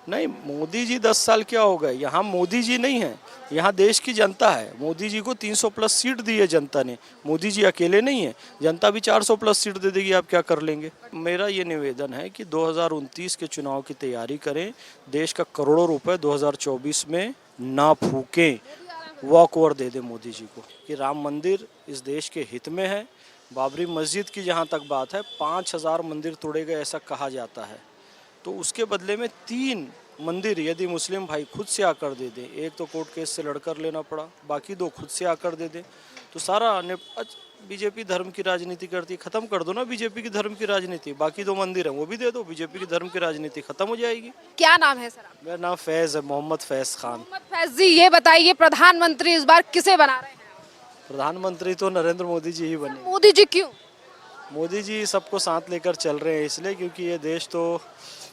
नहीं, मोदी जी 10 साल क्या हो गए, यहाँ मोदी जी नहीं है, यहाँ देश की जनता है। मोदी जी को 300 प्लस सीट दी है जनता ने, मोदी जी अकेले नहीं है, जनता भी 400 प्लस सीट दे देगी, आप क्या कर लेंगे। मेरा ये निवेदन है कि 2029 के चुनाव की तैयारी करें, देश का करोड़ों रुपए 2024 में ना फूकें, वॉक ओवर दे दे मोदी जी को कि राम मंदिर इस देश के हित में है। बाबरी मस्जिद की जहाँ तक बात है, 5000 मंदिर तोड़े गए ऐसा कहा जाता है, तो उसके बदले में 3 मंदिर यदि मुस्लिम भाई खुद से आकर दे दें, एक तो कोर्ट केस से लड़कर लेना पड़ा, बाकी 2 खुद से आकर दे दें, तो सारा बीजेपी धर्म की राजनीति करती है, खत्म कर दो ना बीजेपी की धर्म की राजनीति, बाकी 2 मंदिर हैं वो भी दे दो, बीजेपी की धर्म की राजनीति खत्म हो जाएगी। क्या नाम है सर आपका? मेरा नाम फैज़ है, मोहम्मद फैज़ खान। मोहम्मद फैज जी, ये बताइए प्रधानमंत्री इस बार किसे बना रहे हैं? प्रधानमंत्री तो नरेंद्र मोदी जी ही बने। मोदी जी क्यों? मोदी जी सबको साथ लेकर चल रहे हैं इसलिए क्योंकि ये देश तो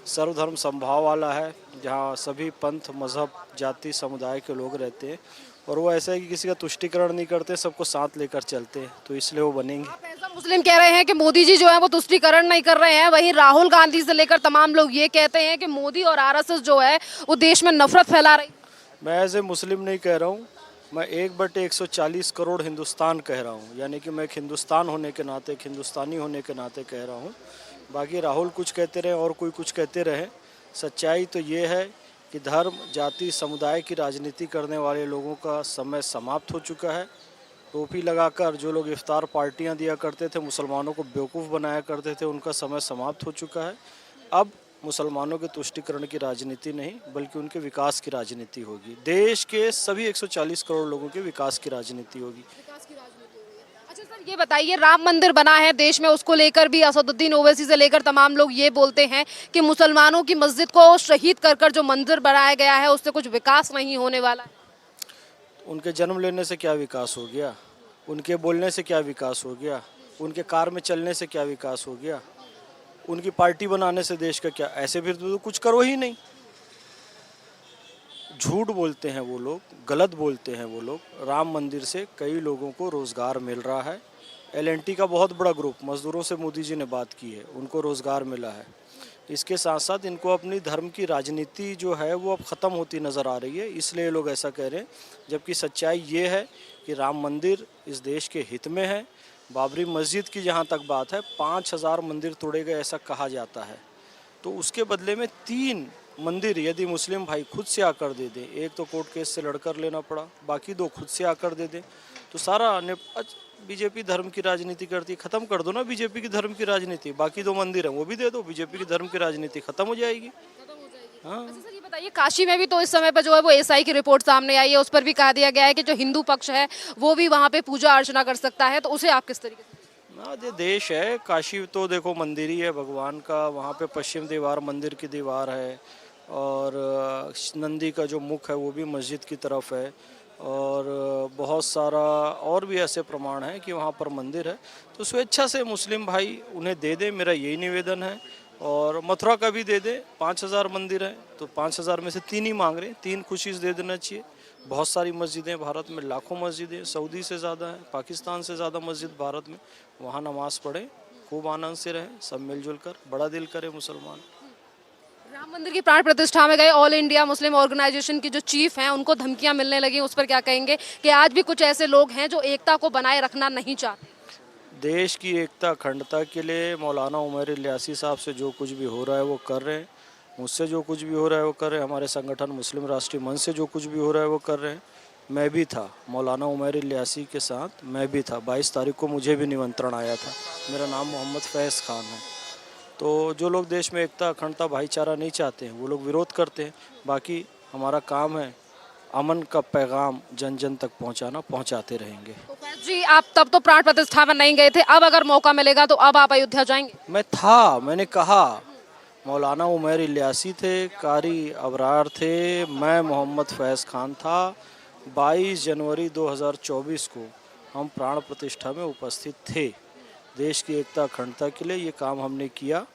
सर्वधर्म समभाव वाला है, जहाँ सभी पंथ मजहब जाति समुदाय के लोग रहते हैं, और वो ऐसा है कि किसी का तुष्टिकरण नहीं करते, सबको साथ लेकर चलते हैं, तो इसलिए वो बनेंगे। आप ऐसा मुस्लिम कह रहे हैं कि मोदी जी जो है वो तुष्टिकरण नहीं कर रहे हैं, वहीं राहुल गांधी से लेकर तमाम लोग ये कहते हैं कि मोदी और आरएसएस जो है वो देश में नफरत फैला रही है। मैं एज ए मुस्लिम नहीं कह रहा हूँ, मैं 1/140 करोड़ हिंदुस्तान कह रहा हूँ, यानी कि मैं एक हिंदुस्तान होने के नाते, एक हिंदुस्तानी होने के नाते कह रहा हूँ। बाकी राहुल कुछ कहते रहे और कोई कुछ कहते रहे, सच्चाई तो ये है कि धर्म जाति समुदाय की राजनीति करने वाले लोगों का समय समाप्त हो चुका है। टोपी लगाकर जो लोग इफ्तार पार्टियां दिया करते थे, मुसलमानों को बेवकूफ़ बनाया करते थे, उनका समय समाप्त हो चुका है। अब मुसलमानों के तुष्टिकरण की राजनीति नहीं बल्कि उनके विकास की राजनीति होगी, देश के सभी 140 करोड़ लोगों के विकास की राजनीति होगी। अच्छा सर, ये बताइए राम मंदिर बना है देश में, उसको लेकर भी असदुद्दीन ओवैसी से लेकर तमाम लोग ये बोलते हैं कि मुसलमानों की मस्जिद को शहीद कर कर जो मंदिर बनाया गया है उससे कुछ विकास नहीं होने वाला है। उनके जन्म लेने से क्या विकास हो गया, उनके बोलने से क्या विकास हो गया, उनके कार में चलने से क्या विकास हो गया, उनकी पार्टी बनाने से देश का क्या, ऐसे फिर तो कुछ करो ही नहीं। झूठ बोलते हैं वो लोग, गलत बोलते हैं वो लोग। राम मंदिर से कई लोगों को रोज़गार मिल रहा है, एलएनटी का बहुत बड़ा ग्रुप मज़दूरों से मोदी जी ने बात की है, उनको रोज़गार मिला है। इसके साथ साथ इनको अपनी धर्म की राजनीति जो है वो अब ख़त्म होती नज़र आ रही है, इसलिए ये लोग ऐसा कह रहे हैं, जबकि सच्चाई ये है कि राम मंदिर इस देश के हित में है। बाबरी मस्जिद की जहाँ तक बात है, 5000 मंदिर तोड़े गए ऐसा कहा जाता है, तो उसके बदले में 3 मंदिर यदि मुस्लिम भाई खुद से आकर दे दें, एक तो कोर्ट केस से लड़कर लेना पड़ा, बाकी 2 खुद से आकर दे दें, तो सारा बीजेपी धर्म की राजनीति करती है, खत्म कर दो ना बीजेपी की धर्म की राजनीति, बाकी 2 मंदिर हैं वो भी दे दो, बीजेपी की धर्म की राजनीति खत्म हो जाएगी। हाँ। अच्छा सर, ये बताइए काशी में भी तो इस समय पर जो है वो एसआई की रिपोर्ट सामने आई है, उस पर भी कहा दिया गया है कि जो हिंदू पक्ष है वो भी वहाँ पे पूजा अर्चना कर सकता है, तो उसे आप किस तरीके से? ना, ये देश है, काशी तो देखो मंदिर ही है भगवान का, वहाँ पे पश्चिम दीवार मंदिर की दीवार है, और नंदी का जो मुख है वो भी मस्जिद की तरफ है, और बहुत सारा और भी ऐसे प्रमाण हैं कि वहाँ पर मंदिर है, तो स्वेच्छा से मुस्लिम भाई उन्हें दे दें, मेरा यही निवेदन है। और मथुरा का भी दे दे, 5000 मंदिर हैं, तो 5000 में से 3 ही मांग रहे हैं, 3 खुशी से दे देना चाहिए। बहुत सारी मस्जिदें भारत में, लाखों मस्जिदें, सऊदी से ज़्यादा है, पाकिस्तान से ज़्यादा मस्जिद भारत में, वहाँ नमाज पढ़े, खूब आनंद से रहे, सब मिलजुल कर, बड़ा दिल करे मुसलमान। राम मंदिर की प्राण प्रतिष्ठा में गए ऑल इंडिया मुस्लिम ऑर्गेनाइजेशन की जो चीफ हैं उनको धमकियां मिलने लगी, उस पर क्या कहेंगे कि आज भी कुछ ऐसे लोग हैं जो एकता को बनाए रखना नहीं चाहते? देश की एकता अखंडता के लिए मौलाना उमर इलियासी साहब से जो कुछ भी हो रहा है वो कर रहे हैं, मुझसे जो कुछ भी हो रहा है वो कर रहे हैं, हमारे संगठन मुस्लिम राष्ट्रीय मंच से जो कुछ भी हो रहा है वो कर रहे हैं। मैं भी था मौलाना उमर इलियासी के साथ, मैं भी था, 22 तारीख को मुझे भी निमंत्रण आया था। मेरा नाम मोहम्मद फैज़ खान है। तो जो लोग देश में एकता अखंडता भाईचारा नहीं चाहते हैं वो लोग विरोध करते हैं, बाकी हमारा काम है अमन का पैगाम जन जन तक पहुंचाना, पहुंचाते रहेंगे। तो फैज जी, आप तब तो प्राण प्रतिष्ठा में नहीं गए थे, अब अगर मौका मिलेगा तो अब आप अयोध्या जाएंगे? मैं था, मैंने कहा, मौलाना उमर इलियासी थे, कारी अबरार थे, मैं मोहम्मद फैज़ खान था। 22 जनवरी 2024 को हम प्राण प्रतिष्ठा में उपस्थित थे। देश की एकता अखंडता के लिए ये काम हमने किया,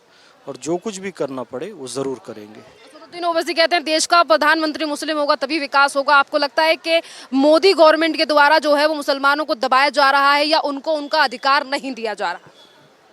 और जो कुछ भी करना पड़े वो ज़रूर करेंगे। असदुद्दीन ओवैसी कहते हैं देश का प्रधानमंत्री मुस्लिम होगा तभी विकास होगा। आपको लगता है कि मोदी गवर्नमेंट के द्वारा जो है वो मुसलमानों को दबाया जा रहा है या उनको उनका अधिकार नहीं दिया जा रहा?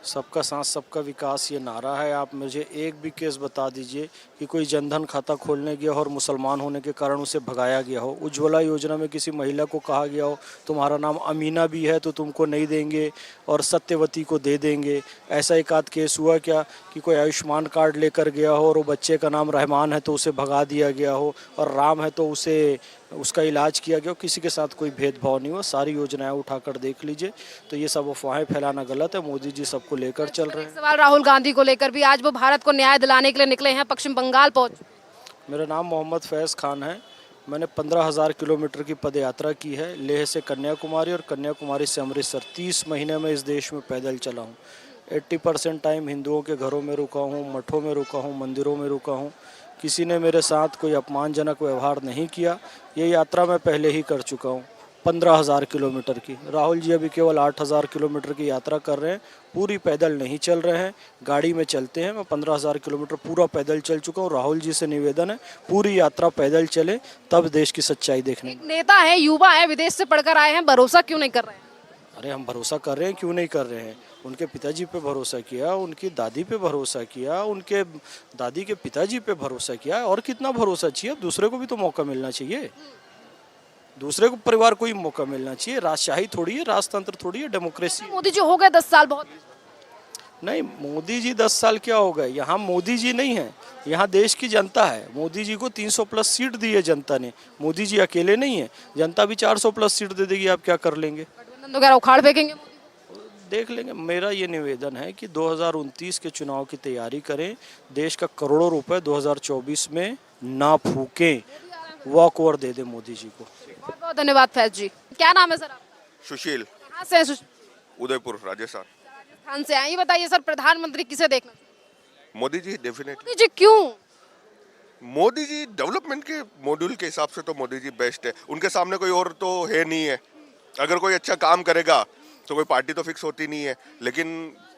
सबका साथ सबका विकास ये नारा है। आप मुझे एक भी केस बता दीजिए कि कोई जनधन खाता खोलने गया हो और मुसलमान होने के कारण उसे भगाया गया हो। उज्ज्वला योजना में किसी महिला को कहा गया हो तुम्हारा नाम अमीना भी है तो तुमको नहीं देंगे और सत्यवती को दे देंगे। ऐसा एक आध केस हुआ क्या कि कोई आयुष्मान कार्ड लेकर गया हो और वो बच्चे का नाम रहमान है तो उसे भगा दिया गया हो, और राम है तो उसे उसका इलाज किया गया हो। किसी के साथ कोई भेदभाव नहीं हुआ। सारी योजनाएं उठाकर देख लीजिए। तो ये सब अफवाहें फैलाना गलत है। मोदी जी सबको लेकर चल रहे हैं। सवाल राहुल गांधी को लेकर भी, आज वो भारत को न्याय दिलाने के लिए निकले हैं, पश्चिम बंगाल पहुंच। मेरा नाम मोहम्मद फैज़ खान है। मैंने 15,000 किलोमीटर की पदयात्रा की है, लेह से कन्याकुमारी और कन्याकुमारी से अमृतसर। 30 महीने में इस देश में पैदल चला हूँ। 80% टाइम हिंदुओं के घरों में रुका हूँ, मठों में रुका हूँ, मंदिरों में रुका हूँ। किसी ने मेरे साथ कोई अपमानजनक व्यवहार नहीं किया। ये यात्रा मैं पहले ही कर चुका हूँ 15,000 किलोमीटर की। राहुल जी अभी केवल 8,000 किलोमीटर की यात्रा कर रहे हैं, पूरी पैदल नहीं चल रहे हैं, गाड़ी में चलते हैं। मैं 15,000 किलोमीटर पूरा पैदल चल चुका हूँ। राहुल जी से निवेदन है पूरी यात्रा पैदल चले, तब देश की सच्चाई देखने। नेता है, युवा है, विदेश से पढ़कर आए हैं, भरोसा क्यों नहीं कर रहे हैं? अरे हम भरोसा कर रहे हैं, क्यों नहीं कर रहे हैं। उनके पिताजी पे भरोसा किया, उनकी दादी पे भरोसा किया, उनके दादी के पिताजी पे भरोसा किया, और कितना भरोसा चाहिए। दूसरे को भी तो मौका मिलना चाहिए, दूसरे को परिवार को ही मौका मिलना चाहिए। राजशाही थोड़ी है, राजतंत्र थोड़ी है, डेमोक्रेसी। मोदी जी हो गए 10 साल बहुत। नहीं, मोदी जी 10 साल क्या हो गए। यहाँ मोदी जी नहीं है, यहाँ देश की जनता है। मोदी जी को 300 प्लस सीट दी है जनता ने। मोदी जी अकेले नहीं है, जनता भी 400 प्लस सीट दे देगी। आप क्या कर लेंगे? गठबंधन वगैरह उखाड़ फेंकेंगे मोदी? देख लेंगे। मेरा ये निवेदन है कि 2029 के चुनाव की तैयारी करें। देश का करोड़ों रुपए 2024 में ना फूकें, वॉक ओवर दे दे मोदी जी को। बहुत बहुत धन्यवाद फैज जी। क्या नाम है सर आपका? सुशील, कहाँ से हैं सुशील? उदयपुर, राजस्थान। राजस्थान से आए। ये बताइए सर, प्रधानमंत्री किसे देखना चाहिए? मोदी जी डेफिनेटली। मोदी जी क्यों? मोदी जी डेवलपमेंट के मॉड्यूल के हिसाब से तो मोदी जी बेस्ट है। उनके सामने कोई और तो है नहीं है। अगर कोई अच्छा काम करेगा तो कोई पार्टी तो फिक्स होती नहीं है, लेकिन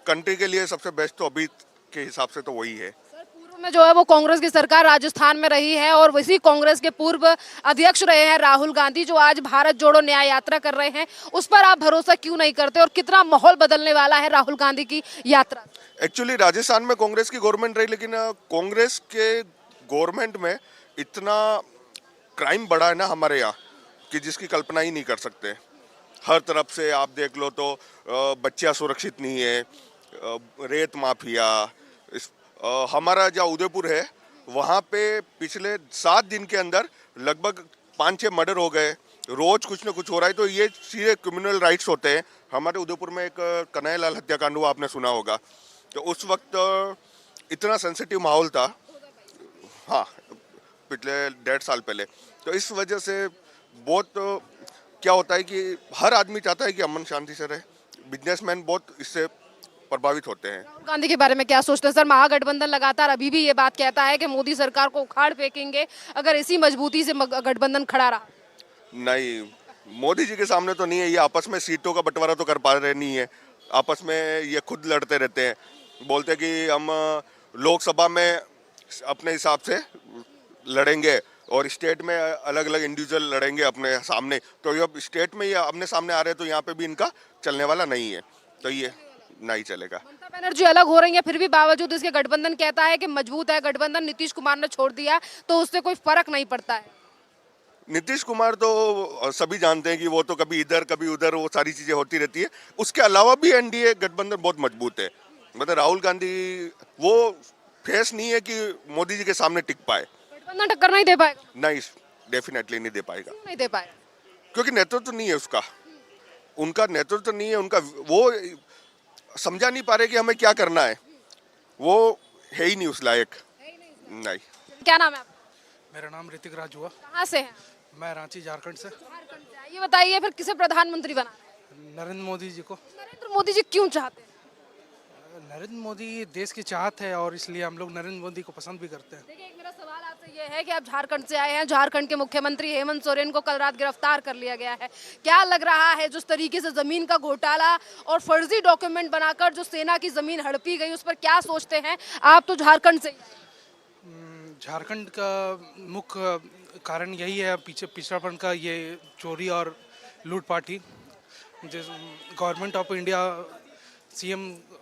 कंट्री के लिए सबसे बेस्ट तो अभी के हिसाब से तो वही है। सर पूर्व में जो है वो कांग्रेस की सरकार राजस्थान में रही है, और वैसी कांग्रेस के पूर्व अध्यक्ष रहे हैं राहुल गांधी, जो आज भारत जोड़ो न्याय यात्रा कर रहे हैं। उस पर आप भरोसा क्यों नहीं करते, और कितना माहौल बदलने वाला है राहुल गांधी की यात्रा? एक्चुअली राजस्थान में कांग्रेस की गवर्नमेंट रही, लेकिन कांग्रेस के गवर्नमेंट में इतना क्राइम बढ़ा है ना हमारे यहाँ कि जिसकी कल्पना ही नहीं कर सकते। हर तरफ से आप देख लो तो बच्चियाँ सुरक्षित नहीं है, रेत माफिया। हमारा जहाँ उदयपुर है वहाँ पे पिछले 7 दिन के अंदर लगभग 5-6 मर्डर हो गए। रोज कुछ ना कुछ हो रहा है, तो ये सीधे क्रिमिनल राइट्स होते हैं। हमारे उदयपुर में एक कन्हैयालाल हत्याकांड हुआ, आपने सुना होगा। तो उस वक्त इतना सेंसिटिव माहौल था, हाँ, पिछले 1.5 साल पहले। तो इस वजह से बहुत क्या होता है कि हर आदमी चाहता है कि अमन शांति से रहे। बिजनेसमैन बहुत इससे प्रभावित होते हैं। राहुल गांधी के बारे में क्या सोचते हैं सर? महागठबंधन लगातार अभी भी ये बात कहता है कि मोदी सरकार को उखाड़ फेंकेंगे अगर इसी मजबूती से गठबंधन खड़ा रहा। नहीं, मोदी जी के सामने तो नहीं है। ये आपस में सीटों का बंटवारा तो कर पा रहे नहीं है। आपस में ये खुद लड़ते रहते हैं, बोलते कि हम लोकसभा में अपने हिसाब से लड़ेंगे और स्टेट में अलग अलग इंडिविजुअल लड़ेंगे अपने सामने। तो ये स्टेट में ये अपने सामने आ रहे हैं, तो यहाँ पे भी इनका चलने वाला नहीं है, तो ये नहीं चलेगा। ममता बनर्जी अलग हो रही है, फिर भी बावजूद इसके गठबंधन कहता है कि मजबूत है गठबंधन। नीतीश कुमार ने छोड़ दिया तो उससे कोई फर्क नहीं पड़ता है। नीतीश कुमार तो सभी जानते हैं कि वो तो कभी इधर कभी उधर, वो सारी चीजें होती रहती है। उसके अलावा भी एनडीए गठबंधन बहुत मजबूत है। मतलब राहुल गांधी वो फेस नहीं है कि मोदी जी के सामने टिक पाए। गठबंधन टक्कर नहीं दे पाएगा? नहीं, डेफिनेटली नहीं दे पाएगा। क्यों नहीं दे पाएगा? क्योंकि नेतृत्व नहीं है उसका, उनका नेतृत्व नहीं है। उनका वो समझा नहीं पा रहे कि हमें क्या करना है। वो है ही नहीं उस लायक। नहीं। क्या नाम है आपका? मेरा नाम ऋतिक राज हुआ। कहाँ से हैं? मैं रांची झारखंड से। झारखंड से हैं। ये बताइए फिर किसे प्रधानमंत्री बनाना है? नरेंद्र मोदी जी को। नरेंद्र मोदी जी क्यों चाहते हैं? नरेंद्र मोदी देश की चाहत है और इसलिए हम लोग नरेंद्र मोदी को पसंद भी करते हैं। देखिए, एक मेरा सवाल आपसे ये है कि आप झारखंड से आए हैं। झारखंड के मुख्यमंत्री हेमंत सोरेन को कल रात गिरफ्तार कर लिया गया है। क्या लग रहा है जिस तरीके से जमीन का घोटाला और फर्जी डॉक्यूमेंट बनाकर जो सेना की जमीन हड़पी गई, उस पर क्या सोचते हैं आप? तो झारखंड से झारखंड का मुख्य कारण यही है पीछे पिछड़ापन का, ये चोरी और लूटपाट ही। गवर्नमेंट ऑफ इंडिया सीएम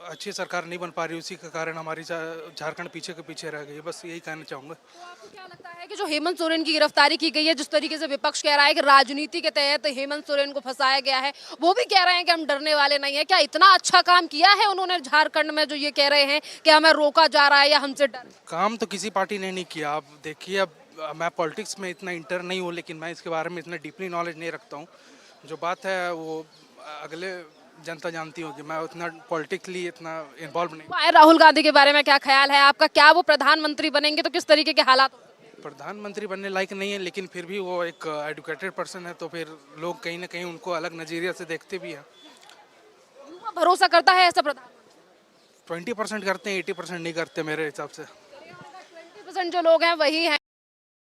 अच्छी सरकार नहीं बन पा रही, उसी के कारण हमारी झारखंड पीछे के पीछे रह गई है। बस यही कहना चाहूँगा। तो आपको क्या लगता है कि जो हेमंत सोरेन की गिरफ्तारी की गई है, जिस तरीके से विपक्ष कह रहा है कि राजनीति के तहत हेमंत सोरेन को फंसाया गया है, वो भी कह रहे हैं कि हम डरने वाले नहीं है, क्या इतना अच्छा काम किया है उन्होंने झारखंड में जो ये कह रहे हैं कि हमें रोका जा रहा है या हमसे डर? काम तो किसी पार्टी ने नहीं किया। आप देखिए, अब मैं पॉलिटिक्स में इतना इंटर नहीं हूँ, लेकिन मैं इसके बारे में इतना डीपली नॉलेज नहीं रखता हूँ। जो बात है वो अगले जनता जानती होगी, मैं उतना पॉलिटिकली इतना इन्वॉल्व नहीं। राहुल गांधी के बारे में क्या ख्याल है आपका? क्या वो प्रधानमंत्री बनेंगे तो किस तरीके के हालात होंगे? प्रधानमंत्री बनने लायक नहीं है, लेकिन फिर भी वो एक एडुकेटेड पर्सन है, तो फिर लोग कहीं ना कहीं उनको अलग नज़रिए से देखते भी हैं। युवा भरोसा करता है ऐसा प्रधानमंत्री? 20% करते हैं, 80% नहीं करते मेरे हिसाब से। 20% जो लोग हैं वही हैं